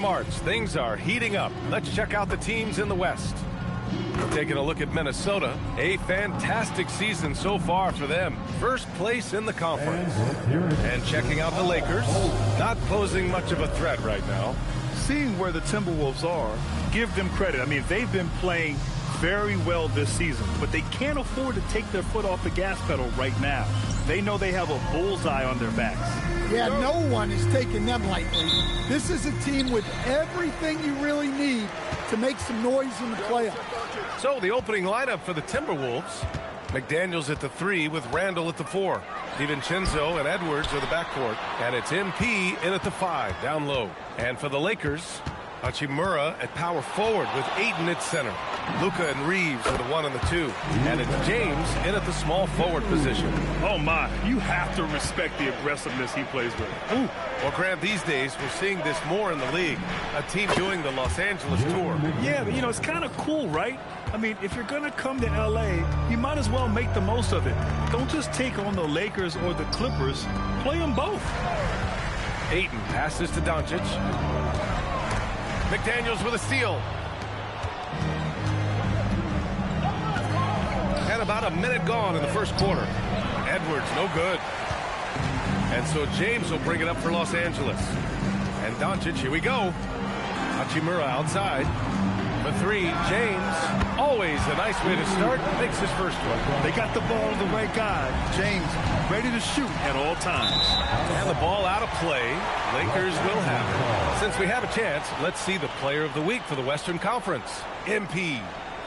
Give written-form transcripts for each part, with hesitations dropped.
March, things are heating up. Let's check out the teams in the West. Taking a look at Minnesota, a fantastic season so far for them. First place in the conference. And checking out the Lakers, not posing much of a threat right now. Seeing where the Timberwolves are, give them credit. I mean, they've been playing very well this season, but they can't afford to take their foot off the gas pedal right now. They know they have a bullseye on their backs. Yeah, no one is taking them lightly. This is a team with everything you really need to make some noise in the playoffs. So the opening lineup for the Timberwolves, McDaniels at the 3 with Randall at the 4. DiVincenzo and Edwards are the backcourt, and it's MP in at the 5, down low. And for the Lakers, Hachimura at power forward with Ayton at center. Luka and Reeves are the 1 and the 2. And it's James in at the small forward position. Oh, my. You have to respect the aggressiveness he plays with. Ooh. Well, Grant, these days we're seeing this more in the league. A team doing the Los Angeles tour. Yeah, but, you know, it's kind of cool, right? I mean, if you're going to come to L.A., you might as well make the most of it. Don't just take on the Lakers or the Clippers. Play them both. Ayton passes to Doncic. McDaniels with a steal. And about a minute gone in the first quarter. Edwards, no good. And so James will bring it up for Los Angeles. And Doncic, here we go. Hachimura outside. The 3, James. Always a nice way to start. Makes his first one. They got the ball to the right guy. James ready to shoot at all times. And the ball out of play. Lakers will have it. Since we have a chance, let's see the player of the week for the Western Conference. MP.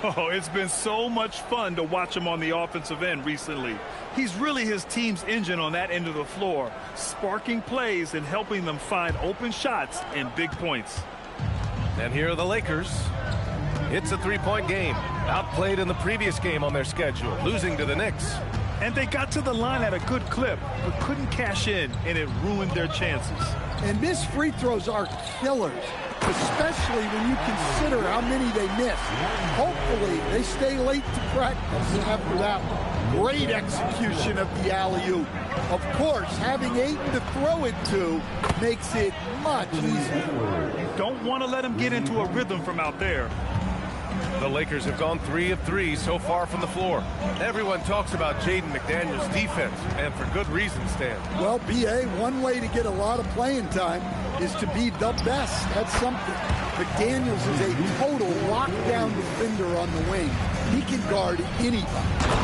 Oh, it's been so much fun to watch him on the offensive end recently. He's really his team's engine on that end of the floor, sparking plays and helping them find open shots and big points. And here are the Lakers. It's a 3-point game. Outplayed in the previous game on their schedule, losing to the Knicks. And they got to the line at a good clip, but couldn't cash in, and it ruined their chances. And missed free throws are killers, especially when you consider how many they miss. Hopefully, they stay late to practice after that one. Great execution of the alley-oop. Of course, having Ayton to throw it to makes it much easier. You don't want to let him get into a rhythm from out there. The Lakers have gone 3 of 3 so far from the floor. Everyone talks about Jaden McDaniels' defense, and for good reason, Stan. Well, B.A., one way to get a lot of playing time is to be the best. That's something. McDaniels is a total lockdown defender on the wing. He can guard anybody.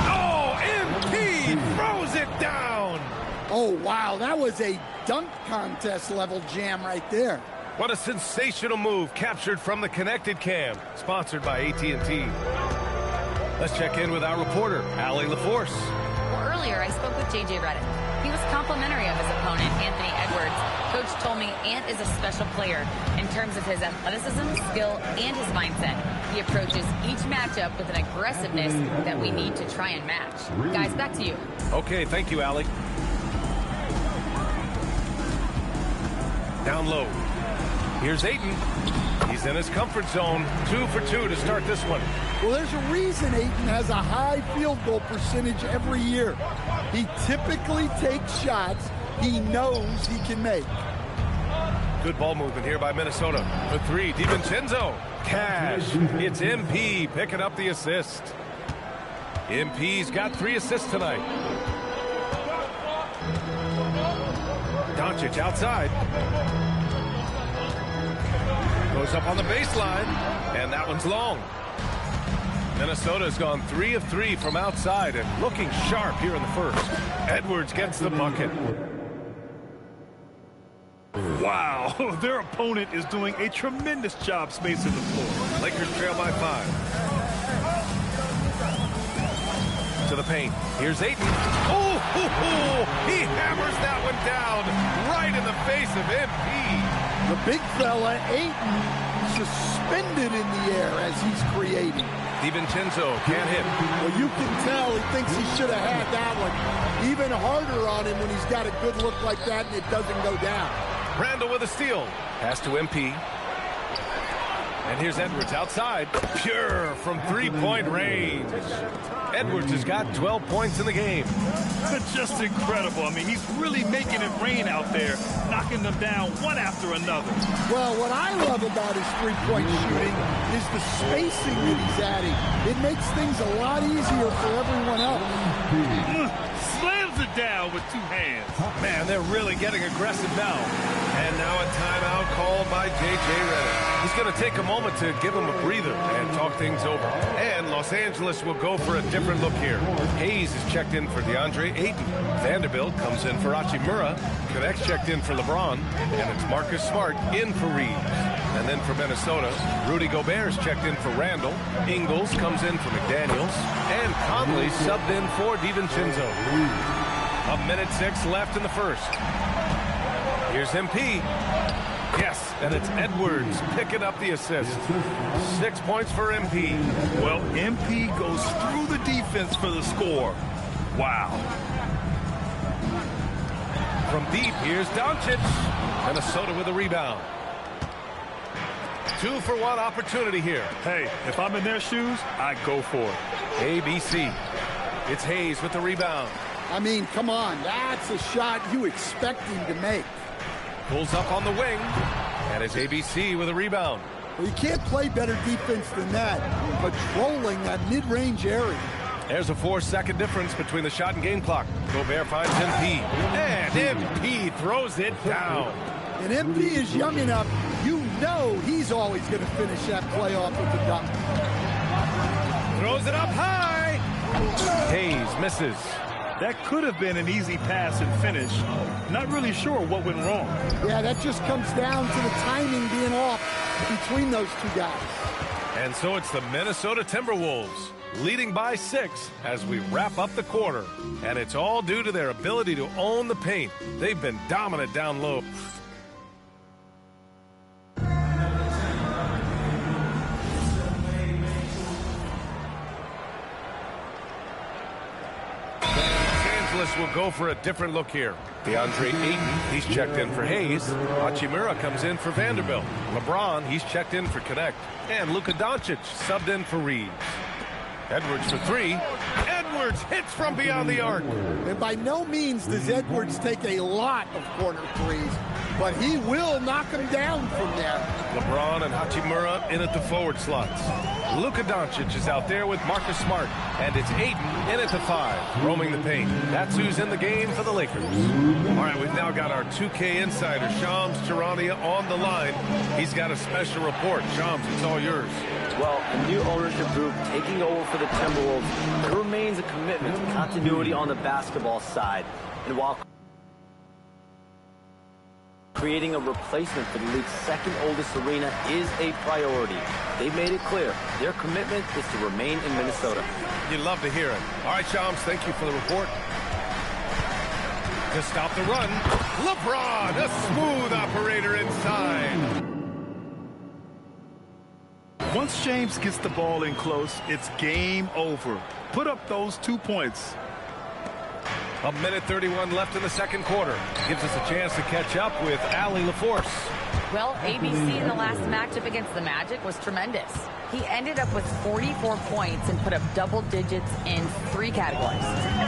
Oh, MP throws it down! Oh, wow, that was a dunk contest level jam right there. What a sensational move captured from the Connected Cam, sponsored by AT&T. Let's check in with our reporter, Allie LaForce. Well, earlier I spoke with J.J. Redick. He was complimentary of his opponent, Anthony Edwards. Coach told me Ant is a special player in terms of his athleticism, skill, and his mindset. He approaches each matchup with an aggressiveness that we need to try and match. Guys, back to you. Okay, thank you, Allie. Down low. Here's Ayton. He's in his comfort zone. 2 for 2 to start this one. Well, there's a reason Ayton has a high field goal percentage every year. He typically takes shots he knows he can make. Good ball movement here by Minnesota. For 3, DiVincenzo. Cash. It's MP picking up the assist. MP's got 3 assists tonight. Doncic outside. Goes up on the baseline, and that one's long. Minnesota's gone 3 of 3 from outside and looking sharp here in the first. Edwards gets the bucket. Wow, their opponent is doing a tremendous job spacing the floor. Lakers trail by 5. To the paint. Here's Ayton. Oh, he hammers that one down right in the face of MP. The big fella, Ayton, suspended in the air as he's creating. DiVincenzo can't hit. Well, you can tell he thinks he should have had that one. Even harder on him when he's got a good look like that and it doesn't go down. Randall with a steal. Pass to MP. And here's Edwards outside. Pure from three-point range. Edwards has got 12 points in the game. Just incredible. I mean, he's really making it rain out there, knocking them down one after another. Well, what I love about his three-point shooting is the spacing that he's adding. It makes things a lot easier for everyone else. Slams it down with two hands. Man, they're really getting aggressive now. And now a timeout called by J.J. Redick. He's going to take a moment to give him a breather and talk things over. And Los Angeles will go for a different look here. Hayes is checked in for DeAndre Ayton. Vanderbilt comes in for Hachimura. Connect's checked in for LeBron. And it's Marcus Smart in for Reeves. And then for Minnesota, Rudy Gobert's checked in for Randall. Ingles comes in for McDaniels. And Conley subbed in for DiVincenzo. 1:06 left in the first. Here's MP. Yes, and it's Edwards picking up the assist. 6 points for MP. Well, MP goes through the defense for the score. Wow. From deep, here's Doncic. Minnesota with a rebound. 2-for-1 opportunity here. Hey, if I'm in their shoes, I go for it. ABC. It's Hayes with the rebound. I mean, come on. That's a shot you expect him to make. Pulls up on the wing. And it's ABC with a rebound. Well, you can't play better defense than that, patrolling that mid-range area. There's a 4-second difference between the shot and game clock. Gobert finds MP. And MP throws it down. And MP is young enough, you know he's always going to finish that play off with the dunk. Throws it up high. Hayes misses. That could have been an easy pass and finish. Not really sure what went wrong. Yeah, that just comes down to the timing being off between those two guys. And so it's the Minnesota Timberwolves leading by 6 as we wrap up the quarter. And it's all due to their ability to own the paint. They've been dominant down low. Will go for a different look here. DeAndre Ayton, he's checked in for Hayes. Hachimura comes in for Vanderbilt. LeBron, he's checked in for Connect. And Luka Doncic subbed in for Reeves. Edwards for 3. Edwards hits from beyond the arc. And by no means does Edwards take a lot of corner threes, but he will knock them down from there. LeBron and Hachimura in at the forward slots. Luka Doncic is out there with Marcus Smart. And it's Ayton in at the 5, roaming the paint. That's who's in the game for the Lakers. All right, we've now got our 2K insider, Shams Charania, on the line. He's got a special report. Shams, it's all yours. Well, a new ownership group taking over for the Timberwolves. There remains a commitment to continuity on the basketball side. And while creating a replacement for the league's second oldest arena is a priority, they've made it clear their commitment is to remain in Minnesota. You'd love to hear it. All right, Shams, thank you for the report. To stop the run, LeBron, a smooth operator inside. Once James gets the ball in close, it's game over. Put up those 2 points. 1:31 left in the second quarter. Gives us a chance to catch up with Allie LaForce. Well, ABC in the last matchup against the Magic was tremendous. He ended up with 44 points and put up double digits in 3 categories.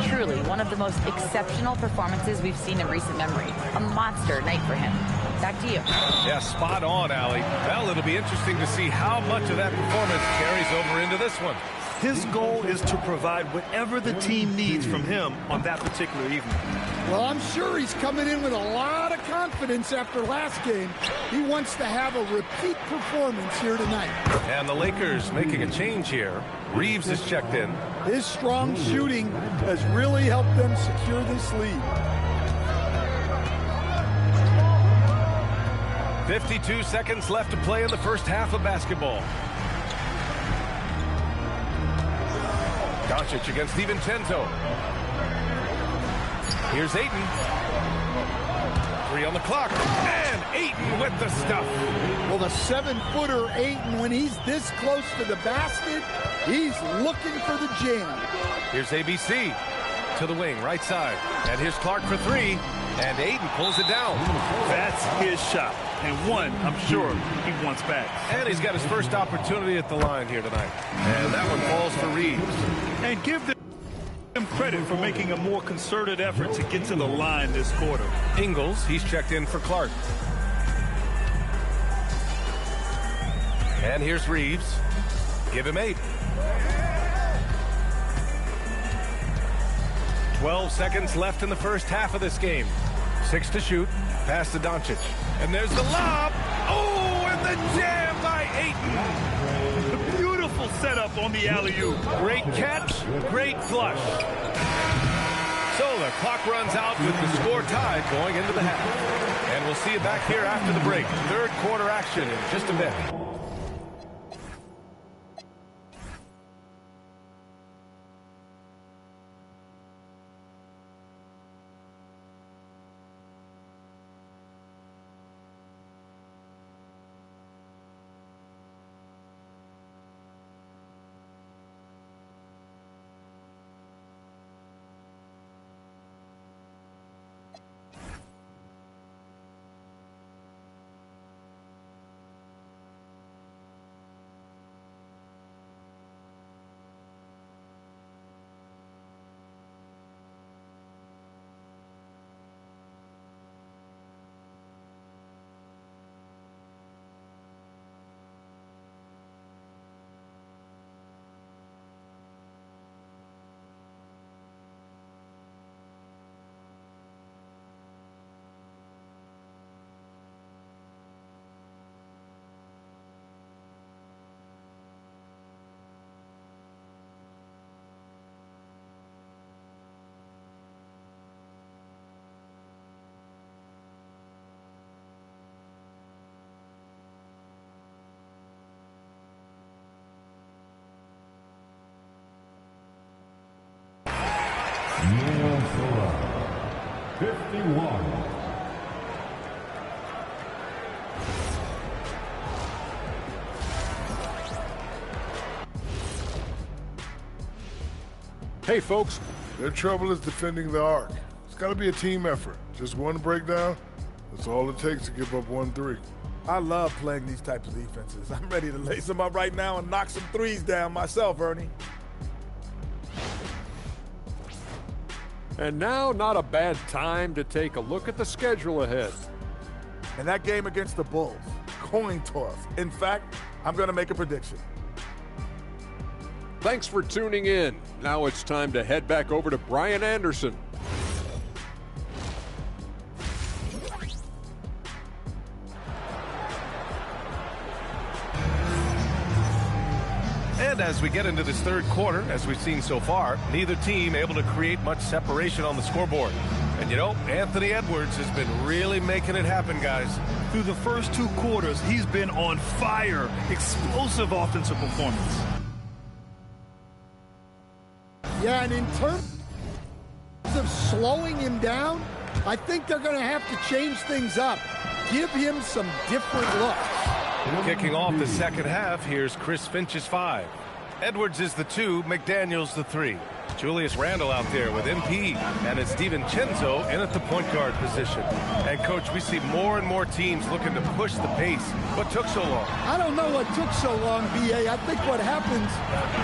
Truly, one of the most exceptional performances we've seen in recent memory. A monster night for him. Back to you. Yeah, spot on, Allie. Well, it'll be interesting to see how much of that performance carries over into this one. His goal is to provide whatever the team needs from him on that particular evening. Well, I'm sure he's coming in with a lot of confidence after last game. He wants to have a repeat performance here tonight. And the Lakers making a change here. Reeves is checked in. His strong shooting has really helped them secure this lead. 52 seconds left to play in the first half of basketball. Doncic against DiVincenzo. Here's Ayton. 3 on the clock. And Ayton with the stuff. Well, the 7-footer Ayton, when he's this close to the basket, he's looking for the jam. Here's ABC to the wing, right side. And here's Clark for 3. And Ayton pulls it down. That's his shot. and one I'm sure he wants back. And he's got his first opportunity at the line here tonight. And that one falls for Reeves. And give them credit for making a more concerted effort to get to the line this quarter. Ingles, he's checked in for Clark. And here's Reeves. Give him 8. 12 seconds left in the first half of this game. 6 to shoot. Pass to Doncic. And there's the lob. Oh, and the jam by Ayton. The beautiful setup on the alley-oop. Great catch, great flush. So the clock runs out with the score tied going into the half. And we'll see you back here after the break. Third quarter action in just a bit. Minnesota, 51. Hey, folks. Their trouble is defending the arc. It's got to be a team effort. Just one breakdown, that's all it takes to give up 1-3. I love playing these types of defenses. I'm ready to lace them up right now and knock some threes down myself, Ernie. And now, not a bad time to take a look at the schedule ahead. And that game against the Bulls, coin toss. In fact, I'm going to make a prediction. Thanks for tuning in. Now it's time to head back over to Brian Anderson. And as we get into this third quarter, as we've seen so far, neither team able to create much separation on the scoreboard. And you know, Anthony Edwards has been really making it happen, guys. Through the first 2 quarters, he's been on fire. Explosive offensive performance. Yeah, and in terms of slowing him down, I think they're going to have to change things up. Give him some different looks. Kicking off the second half, here's Chris Finch's 5. Edwards is the 2, McDaniels the 3. Julius Randle out there with MP, and it's DiVincenzo in at the point guard position. And, Coach, we see more and more teams looking to push the pace. What took so long? I don't know what took so long, B.A. I think what happens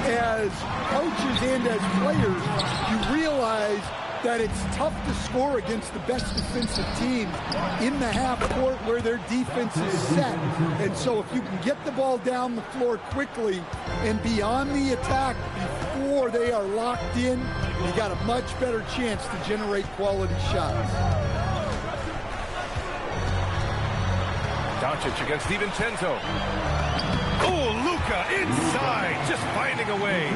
as coaches and as players, you realize that it's tough to score against the best defensive teams in the half court where their defense is set. And so if you can get the ball down the floor quickly and be on the attack before they are locked in, you got a much better chance to generate quality shots. Doncic against DiVincenzo. Oh, Luka inside, just finding a way.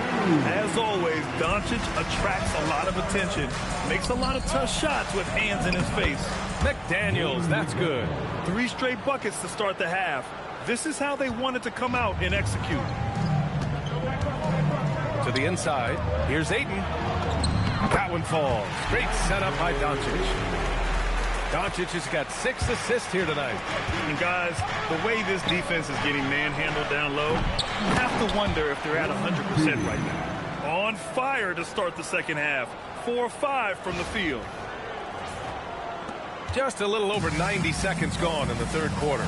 As always, Doncic attracts a lot of attention, makes a lot of tough shots with hands in his face. McDaniels, that's good. 3 straight buckets to start the half. This is how they wanted to come out and execute. To the inside, here's Ayton. That one falls. Great setup by Doncic. Doncic has got 6 assists here tonight. And guys, the way this defense is getting manhandled down low, you have to wonder if they're at 100% right now. On fire to start the second half. 4 of 5 from the field. Just a little over 90 seconds gone in the third quarter.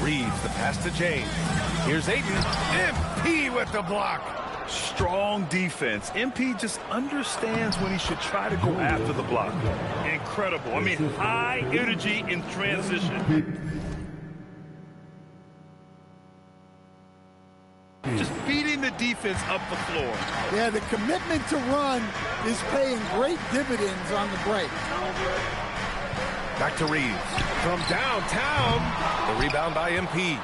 Reeves, the pass to James. Here's Ayton. MP with the block. Strong defense. MP just understands when he should try to go after the block. Incredible. I mean, high energy in transition. Just feeding the defense up the floor. Yeah, the commitment to run is paying great dividends on the break. Back to Reeves. From downtown. The rebound by MP.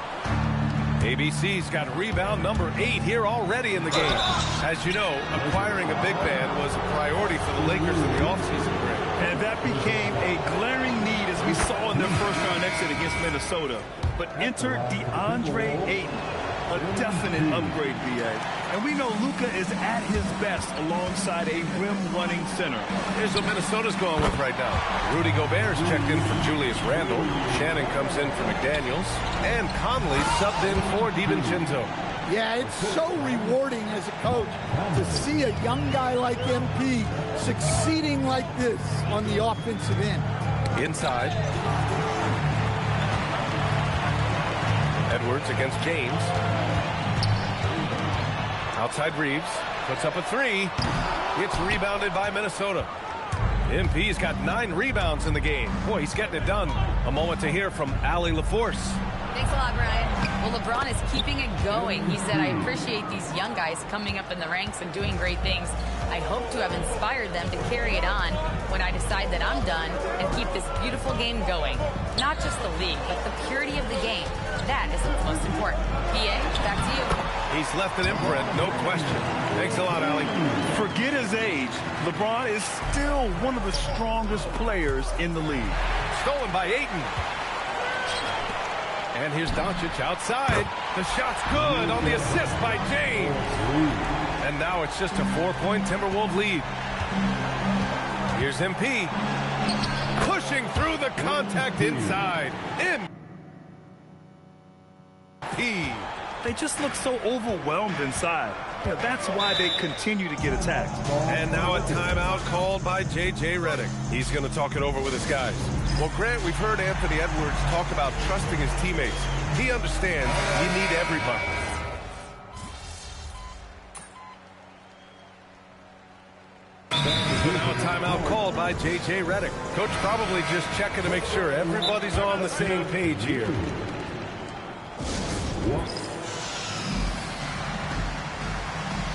ABC's got rebound number 8 here already in the game. As you know, acquiring a big man was a priority for the Lakers in the offseason, Greg. And that became a glaring need as we saw in their first-round exit against Minnesota. But enter DeAndre Ayton. A definite upgrade, BA. And we know Luka is at his best alongside a rim-running center. Here's what Minnesota's going with right now. Rudy Gobert's checked in for Julius Randle. Shannon comes in for McDaniels. And Conley subbed in for DiVincenzo. Yeah, it's so rewarding as a coach to see a young guy like MP succeeding like this on the offensive end. Inside. Edwards against James. Outside Reeves. Puts up a 3. It's rebounded by Minnesota. MP's got 9 rebounds in the game. Boy, he's getting it done. A moment to hear from Allie LaForce. Thanks a lot, Brian. Well, LeBron is keeping it going. He said, I appreciate these young guys coming up in the ranks and doing great things. I hope to have inspired them to carry it on when I decide that I'm done and keep this beautiful game going. Not just the league, but the purity of the game. That is what's most important. PA, back to you. He's left an imprint, no question. Thanks a lot, Allie. Forget his age. LeBron is still one of the strongest players in the league. Stolen by Ayton. And here's Doncic outside. The shot's good on the assist by James. And now it's just a 4-point Timberwolves lead. Here's MP. Pushing through the contact inside. MP. They just look so overwhelmed inside. Yeah, that's why they continue to get attacked. And now a timeout called by J.J. Redick. He's going to talk it over with his guys. Well, Grant, we've heard Anthony Edwards talk about trusting his teammates. He understands you need everybody. So now a timeout called by J.J. Redick. Coach probably just checking to make sure everybody's on the same page here.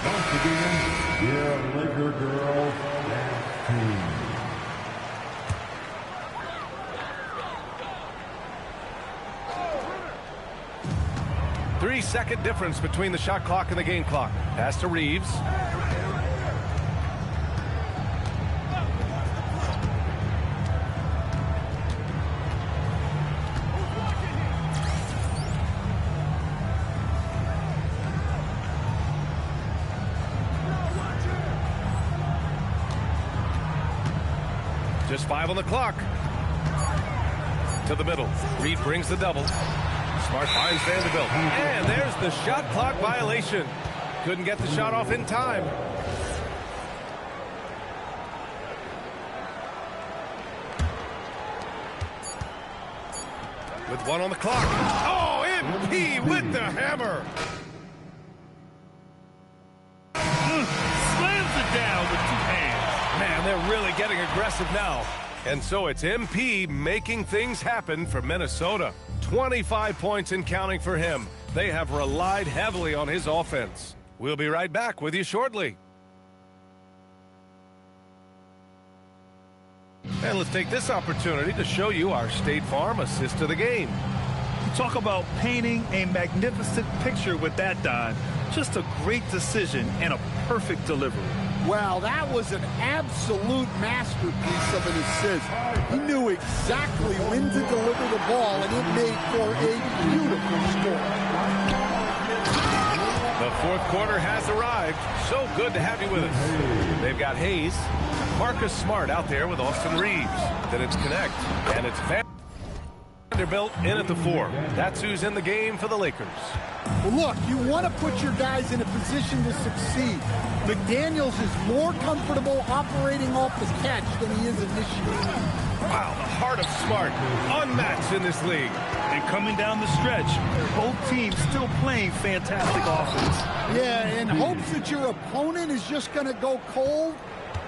Once again, your Laker girls dance team. Three-second difference between the shot clock and the game clock. Pass to Reeves. Just 5 on the clock. To the middle. Reed brings the double. Smart finds Vanderbilt. And there's the shot clock violation. Couldn't get the shot off in time. With 1 on the clock. Oh, MP with the hammer. Slams it down with 2 hands. Man, they're really getting aggressive now. And so it's MP making things happen for Minnesota. 25 points and counting for him. They have relied heavily on his offense. We'll be right back with you shortly. And let's take this opportunity to show you our State Farm assist to the game. Talk about painting a magnificent picture with that, Don. Just a great decision and a perfect delivery. Well, that was an absolute masterpiece of an assist. He knew exactly when to deliver the ball, and it made for a beautiful score. The fourth quarter has arrived. So good to have you with us. They've got Hayes, Marcus Smart out there with Austin Reeves. Then it's Connect, and it's Vanderbilt in at the 4. That's who's in the game for the Lakers. Well, look, you want to put your guys in a position to succeed. McDaniels is more comfortable operating off the catch than he is initiating. Wow, the heart of Smart, unmatched in this league. And coming down the stretch, both teams still playing fantastic offense. Yeah, in hopes that your opponent is just going to go cold.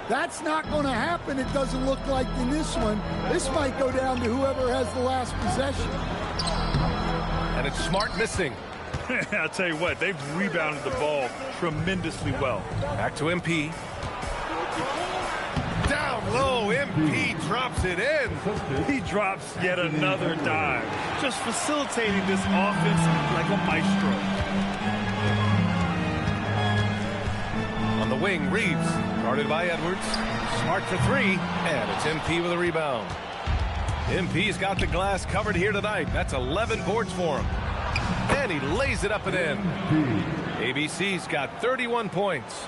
That's not going to happen, it doesn't look like in this one. This might go down to whoever has the last possession. And it's Smart missing. I'll tell you what, they've rebounded the ball tremendously well. Back to MP. Down low, MP drops it in. He drops yet another dime, just facilitating this offense like a maestro. On the wing, Reeves, guarded by Edwards. Smart for 3, and it's MP with a rebound. MP's got the glass covered here tonight. That's 11 boards for him. And he lays it up and in. ABC's got 31 points.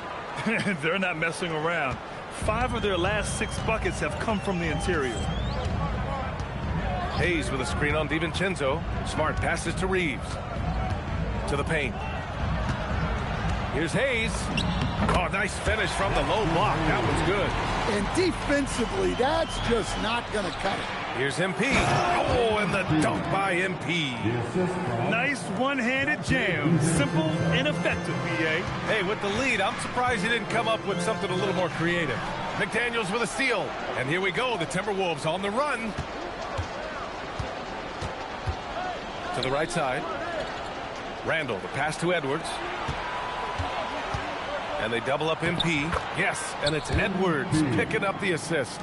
They're not messing around. 5 of their last 6 buckets have come from the interior. Hayes with a screen on DiVincenzo. Smart passes to Reeves. To the paint. Here's Hayes. Oh, nice finish from the low block. That was good. And defensively, that's just not going to cut it. Here's MP. Oh, and the dunk by MP. Nice one-handed jam. Simple and effective, BA. Hey, with the lead, I'm surprised he didn't come up with something a little more creative. McDaniels with a steal. And here we go. The Timberwolves on the run. To the right side. Randall, the pass to Edwards. And they double up MP. Yes, and it's Edwards picking up the assist.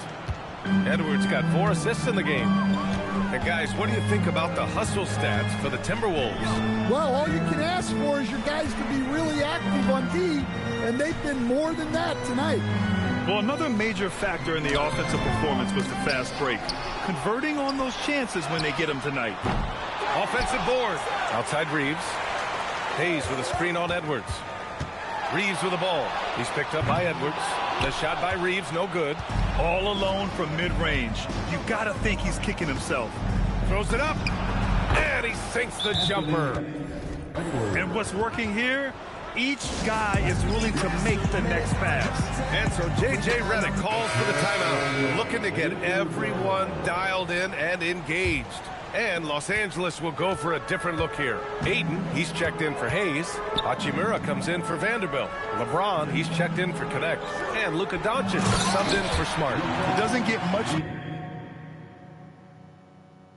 Edwards got 4 assists in the game. And guys, what do you think about the hustle stats for the Timberwolves? Well, all you can ask for is your guys to be really active on D, and they've been more than that tonight. Well, another major factor in the offensive performance was the fast break. Converting on those chances when they get them tonight. Offensive board. Outside Reeves. Hayes with a screen on Edwards. Reeves with the ball. He's picked up by Edwards. The shot by Reeves, no good. All alone from mid-range. You got to think he's kicking himself. Throws it up. And he sinks the jumper. And what's working here? Each guy is willing to make the next pass. And so J.J. Redick calls for the timeout. Looking to get everyone dialed in and engaged. And Los Angeles will go for a different look here. Aiden, he's checked in for Hayes. Hachimura comes in for Vanderbilt. LeBron, he's checked in for Connect. And Luka Doncic subbed in for Smart. It doesn't get much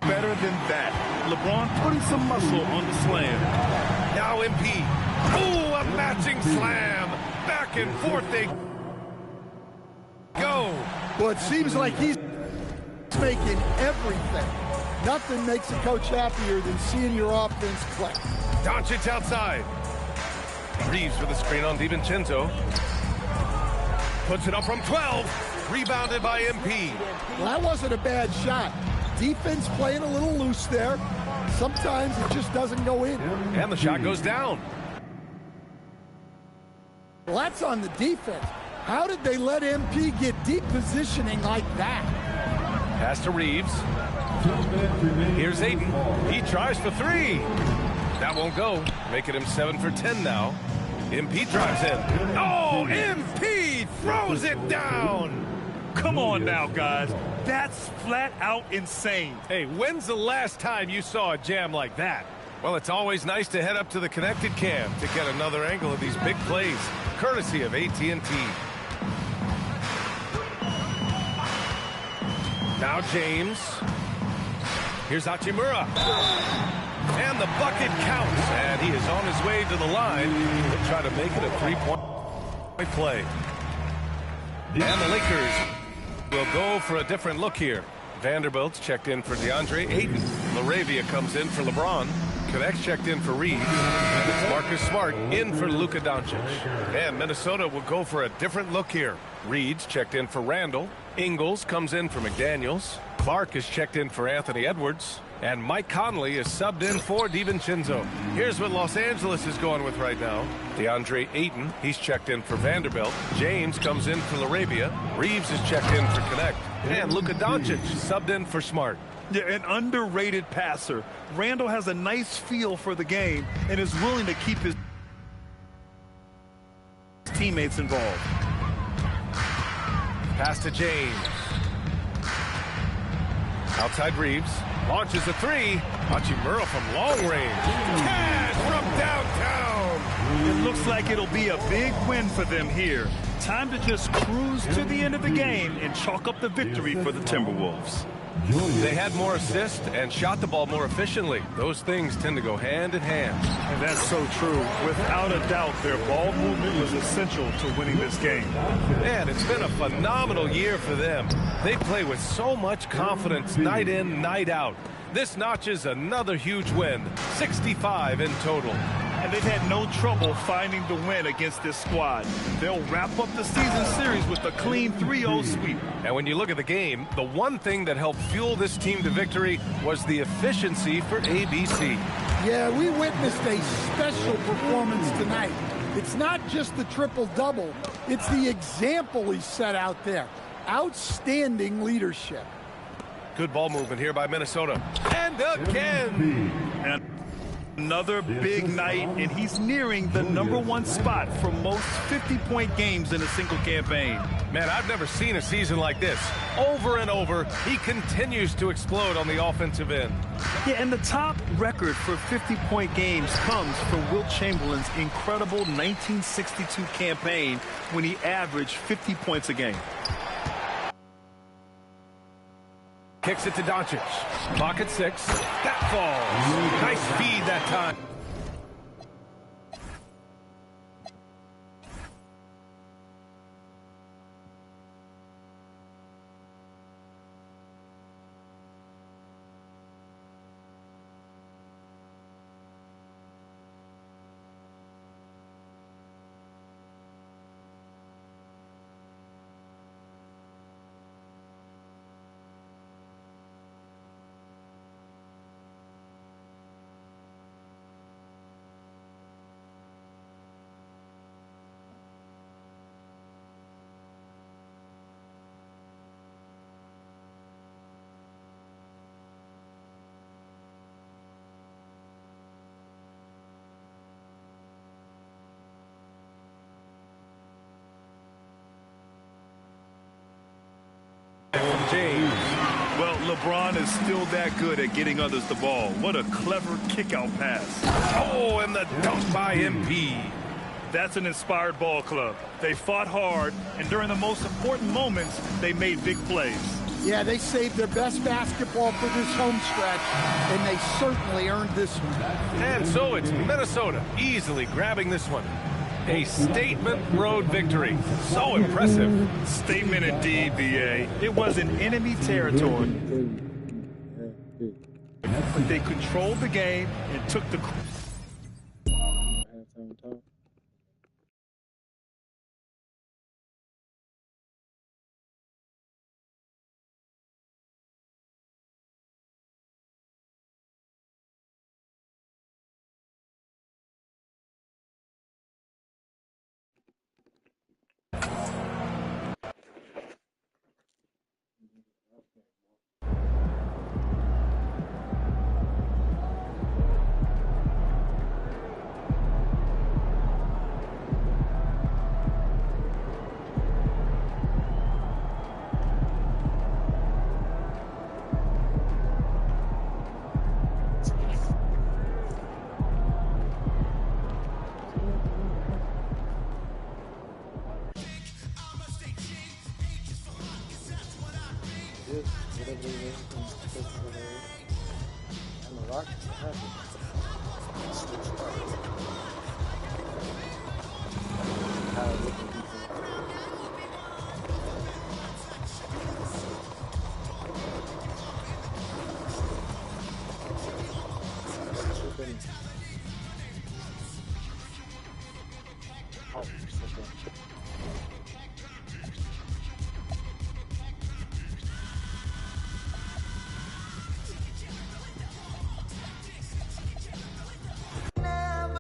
better than that. LeBron putting some muscle on the slam. Now MP. Ooh, a matching slam. Back and forth they go. Well, it seems like he's making everything. Nothing makes a coach happier than seeing your offense click. Doncic outside. Reeves with a screen on DiVincenzo. Puts it up from 12. Rebounded by MP. Well, that wasn't a bad shot. Defense playing a little loose there. Sometimes it just doesn't go in. And the shot goes down. Well, that's on the defense. How did they let MP get deep positioning like that? Pass to Reeves. Here's Aiden. He tries for 3. That won't go. Making him 7 for 10 now. MP drives in. Oh, MP throws it down. Come on now, guys. That's flat out insane. Hey, when's the last time you saw a jam like that? Well, it's always nice to head up to the connected cam to get another angle of these big plays, courtesy of AT&T. Now James. Here's Hachimura. And the bucket counts. And he is on his way to the line. He'll try to make it a 3-point play. And the Lakers will go for a different look here. Vanderbilt's checked in for DeAndre Ayton. Laravia comes in for LeBron. Connect's checked in for Reeves. And it's Marcus Smart in for Luka Doncic. And Minnesota will go for a different look here. Reed's checked in for Randall. Ingles comes in for McDaniels. Clark is checked in for Anthony Edwards. And Mike Conley is subbed in for DiVincenzo. Here's what Los Angeles is going with right now. DeAndre Ayton, he's checked in for Vanderbilt. James comes in for Laravia. Reeves is checked in for Connect. And Luka Doncic subbed in for Smart. Yeah, an underrated passer. Randall has a nice feel for the game and is willing to keep his teammates involved. Pass to James. Outside Reeves. Launches a three. Hachimura from long range. Cash from downtown. It looks like it'll be a big win for them here. Time to just cruise to the end of the game and chalk up the victory for the Timberwolves. They had more assists and shot the ball more efficiently. Those things tend to go hand in hand. And that's so true. Without a doubt, their ball movement was essential to winning this game. Man, it's been a phenomenal year for them. They play with so much confidence night in, night out. This notches another huge win, 65 in total. And they've had no trouble finding the win against this squad. They'll wrap up the season series with a clean 3-0 sweep. And when you look at the game, the one thing that helped fuel this team to victory was the efficiency for ABC. Yeah, we witnessed a special performance tonight. It's not just the triple-double, it's the example he set out there. Outstanding leadership. Good ball movement here by Minnesota. And again. And another big night, and he's nearing the #1 spot for most 50-point games in a single campaign. Man, I've never seen a season like this. Over and over, he continues to explode on the offensive end. Yeah, and the top record for 50-point games comes from Wilt Chamberlain's incredible 1962 campaign when he averaged 50 points a game. Kicks it to Doncic. Clock at 6. That falls. Nice feed that time. James. Well, LeBron is still that good at getting others the ball. What a clever kick-out pass. Oh, and the dunk by MP. That's an inspired ball club. They fought hard, and during the most important moments, they made big plays. Yeah, they saved their best basketball for this home stretch, and they certainly earned this one. And so it's Minnesota easily grabbing this one. A statement road victory. So impressive. Statement indeed, B.A. It was in enemy territory. But they controlled the game and took the